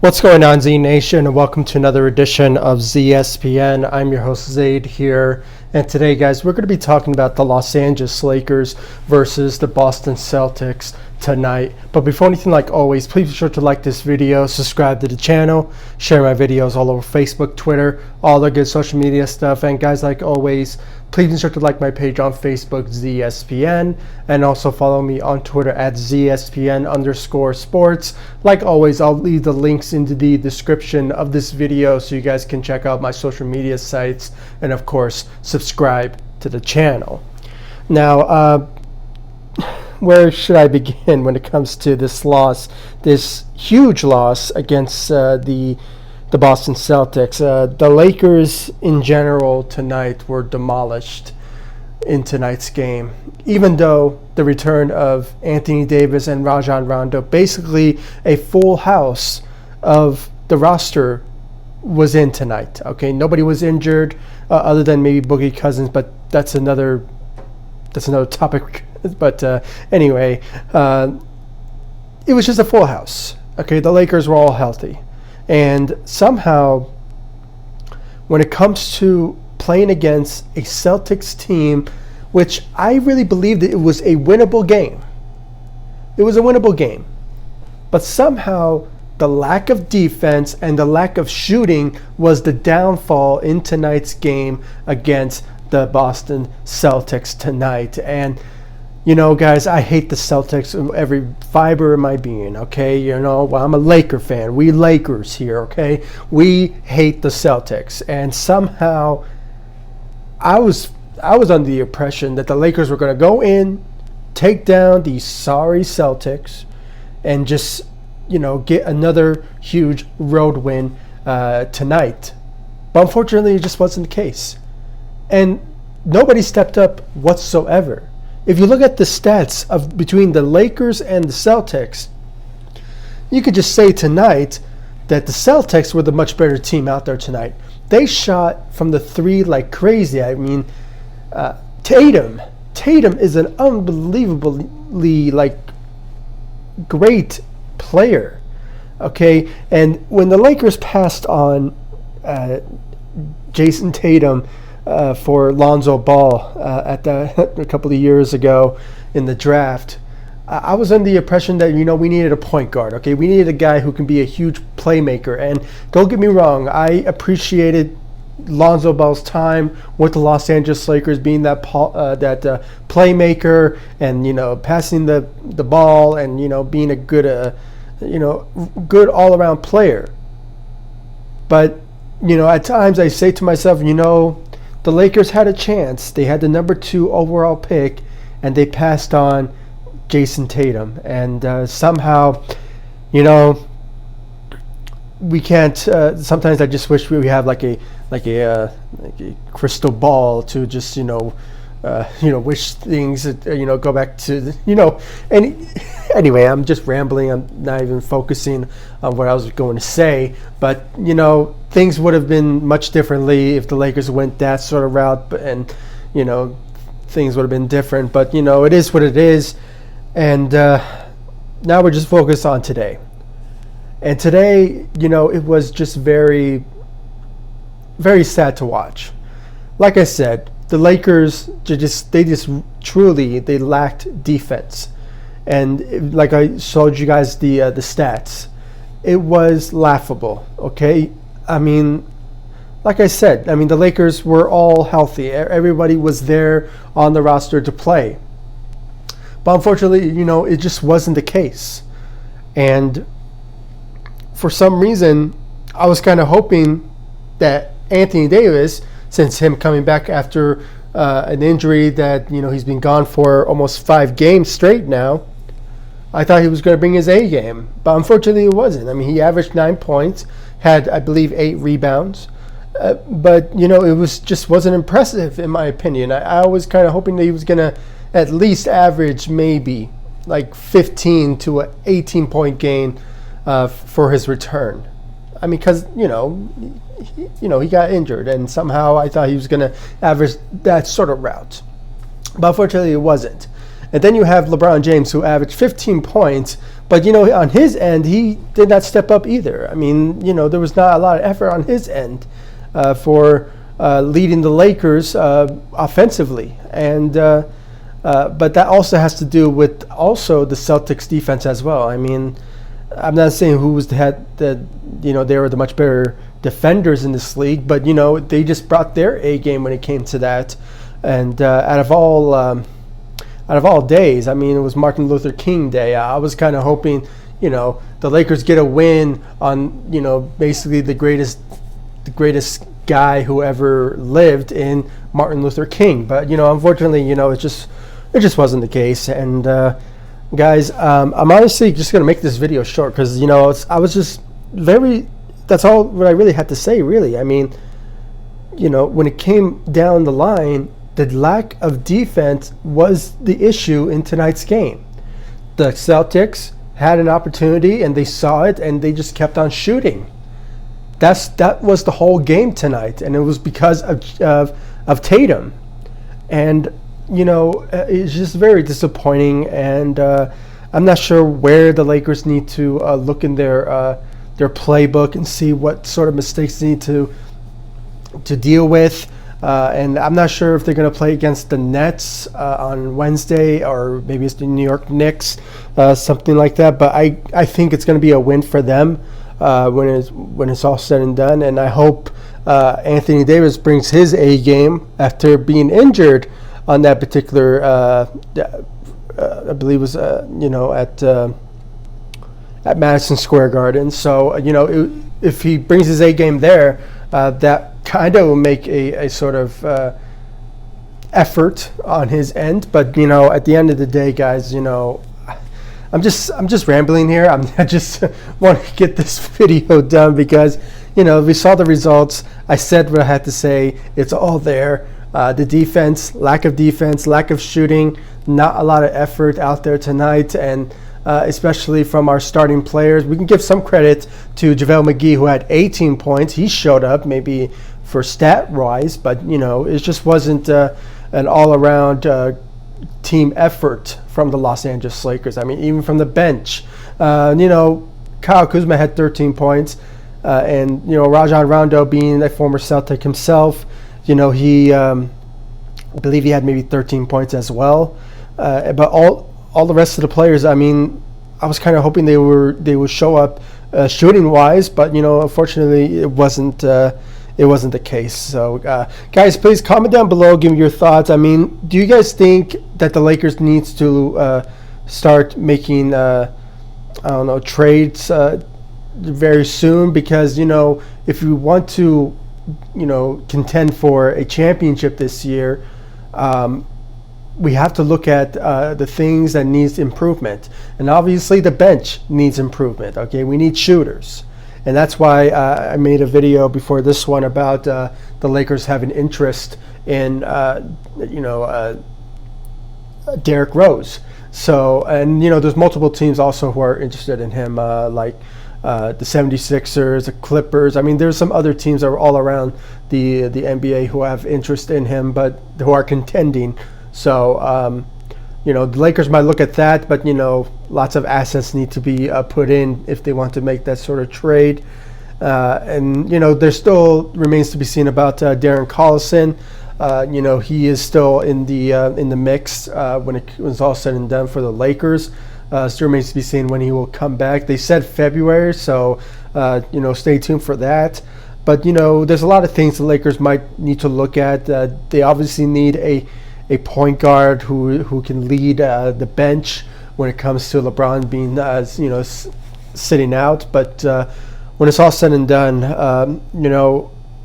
What's going on, Z Nation, and welcome to another edition of ZSPN. I'm your host, Zaid here, and today, guys, we're going to be talking about the Los Angeles Lakers versus the Boston Celtics tonight. But before anything, like always, please be sure to like this video, subscribe to the channel, share my videos all over Facebook, Twitter, all the good social media stuff. And guys, like always, please be sure to like my page on Facebook, ZSPN, and also follow me on Twitter at ZSPN_sports. Like always, I'll leave the links into the description of this video so you guys can check out my social media sites and, of course, subscribe to the channel. Now, where should I begin when it comes to this loss, this huge loss against the Boston Celtics? The Lakers in general tonight were demolished in tonight's game, even though the return of Anthony Davis and Rajon Rondo, basically a full house of the roster, was in tonight. Okay, nobody was injured other than maybe Boogie Cousins, but that's another topic. But anyway, it was just a full house. Okay, the Lakers were all healthy. And somehow, when it comes to playing against a Celtics team, which I really believed it was a winnable game. It was a winnable game. But somehow, the lack of defense and the lack of shooting was the downfall in tonight's game against the Boston Celtics tonight. And you know, guys, I hate the Celtics in every fiber of my being, okay? You know, well, I'm a Laker fan. We Lakers here, okay? We hate the Celtics. And somehow I was under the impression that the Lakers were going to go in, take down these sorry Celtics, and just, you know, get another huge road win tonight. But unfortunately, it just wasn't the case. And nobody stepped up whatsoever. If you look at the stats of between the Lakers and the Celtics, you could just say tonight that the Celtics were the much better team out there tonight. They shot from the three like crazy. I mean, Tatum is an unbelievably great player. Okay, and when the Lakers passed on Jason Tatum for Lonzo Ball a couple of years ago in the draft, I was under the impression that, you know, we needed a point guard. Okay, we needed a guy who can be a huge playmaker. And don't get me wrong, I appreciated Lonzo Ball's time with the Los Angeles Lakers, being that playmaker and, you know, passing the ball and, you know, being a good good all-around player. But, you know, at times I say to myself, you know, the Lakers had a chance. They had the number 2 overall pick, and they passed on Jason Tatum. And somehow, you know, we can't. Sometimes I just wish we have like a crystal ball to just wish things go back to anyway, I'm just rambling. I'm not even focusing on what I was going to say, but you know, things would have been much differently if the Lakers went that sort of route, and you know, things would have been different. But you know, it is what it is, and now we're just focused on today. And today, you know, it was just very, very sad to watch. Like I said, the Lakers they lacked defense, and like I showed you guys the stats, it was laughable. Okay, I mean, like I said, I mean the Lakers were all healthy. Everybody was there on the roster to play, but unfortunately, you know, it just wasn't the case. And for some reason, I was kind of hoping that Anthony Davis, since him coming back after an injury that, you know, he's been gone for almost 5 games straight now, I thought he was going to bring his A game. But unfortunately, it wasn't. I mean, he averaged 9 points, had, I believe, 8 rebounds. But, you know, it wasn't impressive, in my opinion. I was kind of hoping that he was going to at least average maybe like 15 to an 18-point gain for his return. I mean, because, you know, he got injured, and somehow I thought he was going to average that sort of route. But unfortunately, it wasn't. And then you have LeBron James, who averaged 15 points. But, on his end, he did not step up either. I mean, there was not a lot of effort on his end for leading the Lakers offensively. And but that also has to do with also the Celtics defense as well. I mean, I'm not saying who was they were the much better defenders in this league, but they just brought their A game when it came to that. And out of all days, I mean, it was Martin Luther King Day. I was kind of hoping, the Lakers get a win on, basically the greatest guy who ever lived in Martin Luther King. But unfortunately, it just wasn't the case. And guys, I'm honestly just gonna make this video short because I was just that's all what I really had to say, really. I mean, when it came down the line, the lack of defense was the issue in tonight's game. The Celtics had an opportunity and they saw it and they just kept on shooting. That was the whole game tonight, and it was because of Tatum. And it's just very disappointing, and I'm not sure where the Lakers need to look in their playbook and see what sort of mistakes they need to deal with. And I'm not sure if they're going to play against the Nets on Wednesday, or maybe it's the New York Knicks, something like that. But I think it's going to be a win for them when it's all said and done. And I hope Anthony Davis brings his A game after being injured on that particular, I believe it was at Madison Square Garden. So if he brings his A game there, that kind of will make a sort of effort on his end. But at the end of the day, guys, I'm just rambling here. I just want to get this video done because we saw the results. I said what I had to say. It's all there. The defense, lack of shooting, not a lot of effort out there tonight, and especially from our starting players. We can give some credit to JaVale McGee, who had 18 points. He showed up maybe for stat-wise, but it just wasn't an all-around team effort from the Los Angeles Lakers. I mean, even from the bench, Kyle Kuzma had 13 points, and Rajon Rondo, being a former Celtic himself, he I believe he had maybe 13 points as well. But all the rest of the players, I mean, I was kind of hoping they would show up shooting wise, but unfortunately it wasn't the case. So guys, please comment down below, give me your thoughts. I mean, do you guys think that the Lakers needs to start making trades very soon? Because if we want to contend for a championship this year, we have to look at the things that needs improvement. And obviously the bench needs improvement. Okay, we need shooters. And that's why I made a video before this one about the Lakers having interest in Derrick Rose. So, and there's multiple teams also who are interested in him, like the 76ers, the Clippers. I mean, there's some other teams that are all around the NBA who have interest in him, but who are contending. So, the Lakers might look at that, but lots of assets need to be put in if they want to make that sort of trade. And there still remains to be seen about Darren Collison. He is still in the mix when it was all said and done for the Lakers. Still remains to be seen when he will come back. They said February, so stay tuned for that. But there's a lot of things the Lakers might need to look at. They obviously need a point guard who can lead the bench when it comes to LeBron being sitting out. But when it's all said and done,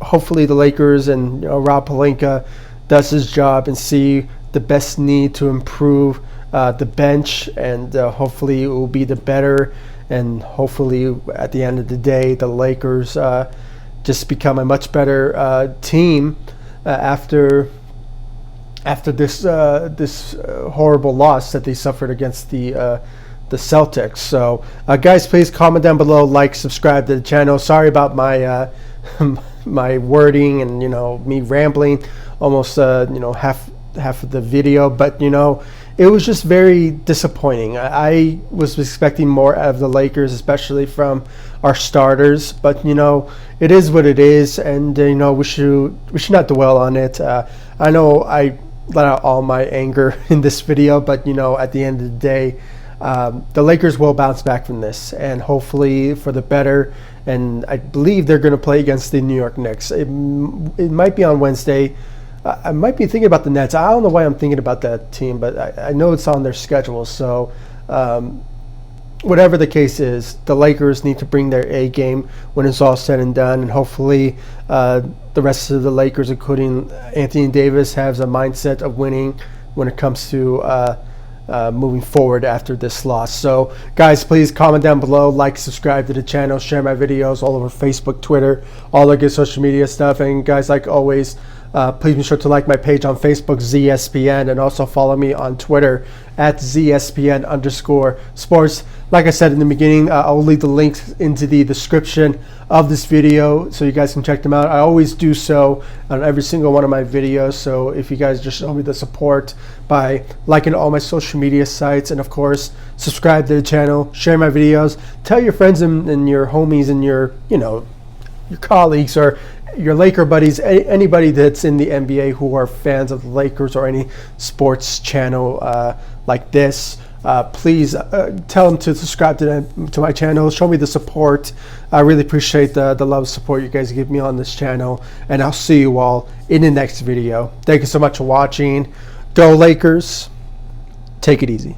hopefully the Lakers and Rob Pelinka does his job and see the best need to improve the bench, and hopefully it will be the better, and hopefully at the end of the day the Lakers just become a much better team after this horrible loss that they suffered against the Celtics. So guys, please comment down below, like, subscribe to the channel. Sorry about my my wording and me rambling almost half of the video, but it was just very disappointing. I was expecting more out of the Lakers, especially from our starters. But it is what it is, and we should not dwell on it. I know I let out all my anger in this video, but at the end of the day, the Lakers will bounce back from this, and hopefully for the better. And I believe they're going to play against the New York Knicks. It might be on Wednesday. I might be thinking about the Nets. I don't know why I'm thinking about that team, but I know it's on their schedule. So whatever the case is, the Lakers need to bring their A game when it's all said and done. And hopefully the rest of the Lakers, including Anthony Davis, has a mindset of winning when it comes to moving forward after this loss. So guys, please comment down below, like, subscribe to the channel, share my videos all over Facebook, Twitter, all the good social media stuff. And guys, like always, please be sure to like my page on Facebook, ZSPN, and also follow me on Twitter at ZSPN_sports. Like I said in the beginning, I'll leave the links into the description of this video so you guys can check them out. I always do so on every single one of my videos. So if you guys just show me the support by liking all my social media sites, and of course subscribe to the channel, share my videos, tell your friends and your homies and your your colleagues or your Laker buddies, anybody that's in the NBA who are fans of the Lakers or any sports channel like this. Please tell them to subscribe to my channel. Show me the support. I really appreciate the love and support you guys give me on this channel. And I'll see you all in the next video. Thank you so much for watching. Go Lakers. Take it easy.